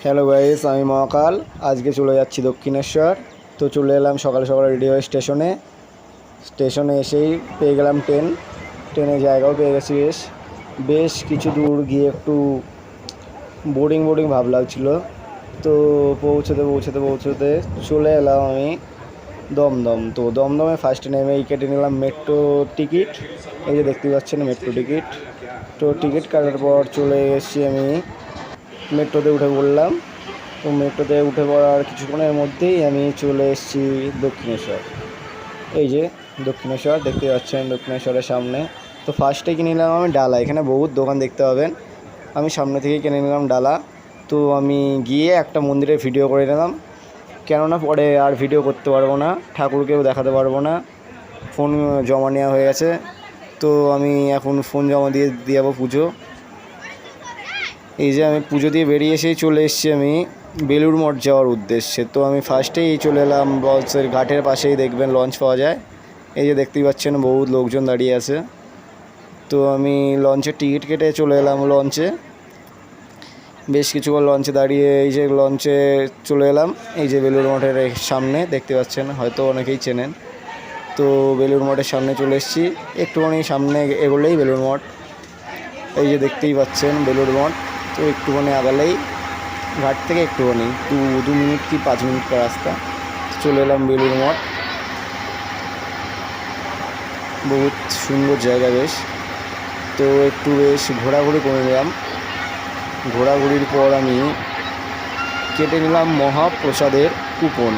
Hello guys, আমি মহাকাল। আজকে চলে যাচ্ছি দক্ষিণেশ্বর। তো চলে এলাম সকাল সকাল রেডি হয়ে স্টেশনে এসেই পেয়ে গেলাম ট্রেনে জায়গাও পেয়ে গেছি। বেশ কিছু দূর গিয়ে একটু বোরিং ভাব লাগছিল। তো পৌঁছতে চলে এলাম আমি দমদম। তো দমদমে ফার্স্টে নেমেই কেটে নিলাম মেট্রো টিকিট। এই যে দেখতে পাচ্ছেন মেট্রো টিকিট। তো টিকিট কাটার পর চলে এসেছি আমি মেট্রোতে উঠে পড়লাম। তো মেট্রোতে উঠে পড়ার কিছুক্ষণের মধ্যেই আমি চলে এসেছি দক্ষিণেশ্বর। এই যে দক্ষিণেশ্বর দেখতে পাচ্ছেন, দক্ষিণেশ্বরের সামনে। তো ফার্স্টে কিনে নিলাম আমি ডালা। এখানে বহুত দোকান দেখতে পাবেন, আমি সামনে থেকে কিনে নিলাম ডালা। তো আমি গিয়ে একটা মন্দিরের ভিডিও করে নিলাম, কেননা পরে আর ভিডিও করতে পারবো না, ঠাকুরকেও দেখাতে পারবো না। ফোন জমা নেওয়া হয়ে গেছে। তো আমি এখন ফোন জমা দিয়ে যাবো পুজো। এই যে আমি পুজো দিয়ে বেরিয়ে এসেই চলে এসেছি আমি বেলুড় মঠ যাওয়ার উদ্দেশ্যে। তো আমি ফার্স্টেই চলে এলাম লঞ্চের ঘাটের পাশেই, দেখবেন লঞ্চ পাওয়া যায়। এই যে দেখতেই পাচ্ছেন বহুত লোকজন দাঁড়িয়ে আছে। তো আমি লঞ্চের টিকিট কেটে চলে এলাম লঞ্চে। বেশ কিছুক্ষণ লঞ্চে দাঁড়িয়ে এই যে লঞ্চে চলে এলাম এই যে বেলুড় মঠের সামনে, দেখতে পাচ্ছেন, হয়তো অনেকেই চেনেন। তো বেলুড় মঠের সামনে চলে এসেছি। একটুখানি সামনে এগোলেই বেলুড় মঠ। এই যে দেখতেই পাচ্ছেন বেলুড় মঠ। তো একটুখানি আগালেই ঘাট থেকে একটুখানি 2 মিনিট কি 5 মিনিট का রাস্তা। চলে এলাম বেলুড় মঠ। বহুত সুন্দর জায়গা বেশ। তো একটু বেশ ঘোরাঘুরি করে নিলাম। ঘোরাঘুরির পর আমি কেটে নিলাম মহাপ্রসাদের কুপন।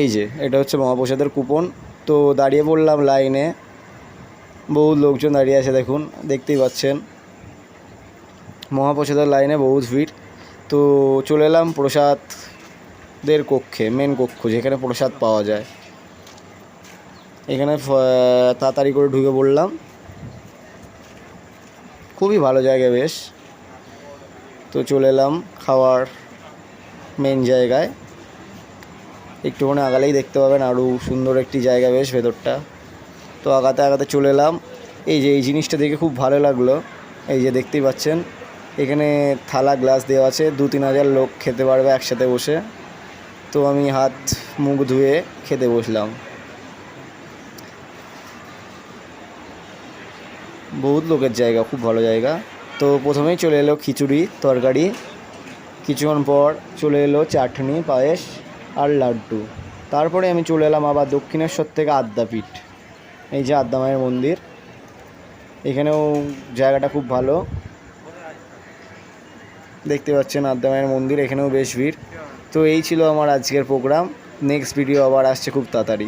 এই যে এটা হচ্ছে মহাপ্রসাদের কুপন। তো দাঁড়িয়ে পড়লাম লাইনে, বহুত লোকজন দাঁড়িয়ে আছে, দেখুন দেখতেই পাচ্ছেন মহাপ্রসাদের লাইনে বহুত ভিড়। তো চলে এলাম প্রসাদের কক্ষে, মেন কক্ষ যেখানে প্রসাদ পাওয়া যায়। এখানে তাড়াতাড়ি করে ঢুকে পড়লাম। খুবই ভালো জায়গা বেশ। তো চলে এলাম খাওয়ার মেন জায়গায়। একটুখানি আগালেই দেখতে পাবেন আরও সুন্দর একটি জায়গা বেশ ভেতরটা। তো আগাতে চলে এলাম। এই যে এই জিনিসটা দেখে খুব ভালো লাগলো। এই যে দেখতেই পাচ্ছেন এখানে থালা গ্লাস দেওয়া আছে, 2-3 হাজার লোক খেতে পারবে একসাথে বসে। তো আমি হাত মুখ ধুয়ে খেতে বসলাম। বহুত লোকের জায়গা, খুব ভালো জায়গা। তো প্রথমেই চলে এলো খিচুড়ি তরকারি, কিছুক্ষণ পর চলে এলো চাটনি, পায়েস আর লাড্ডু। তারপরে আমি চলে এলাম আবার দক্ষিণেশ্বর থেকে আদ্যাপীঠ। এই যে আদ্যা মায়ের মন্দির, এখানেও জায়গাটা খুব ভালো, দেখতে পাচ্ছেন আদ্যা মায়ের মন্দির, এখানেও বেশ ভিড়। তো এই ছিল আমার আজকের প্রোগ্রাম। নেক্সট ভিডিও আবার আসছে খুব তাড়াতাড়ি।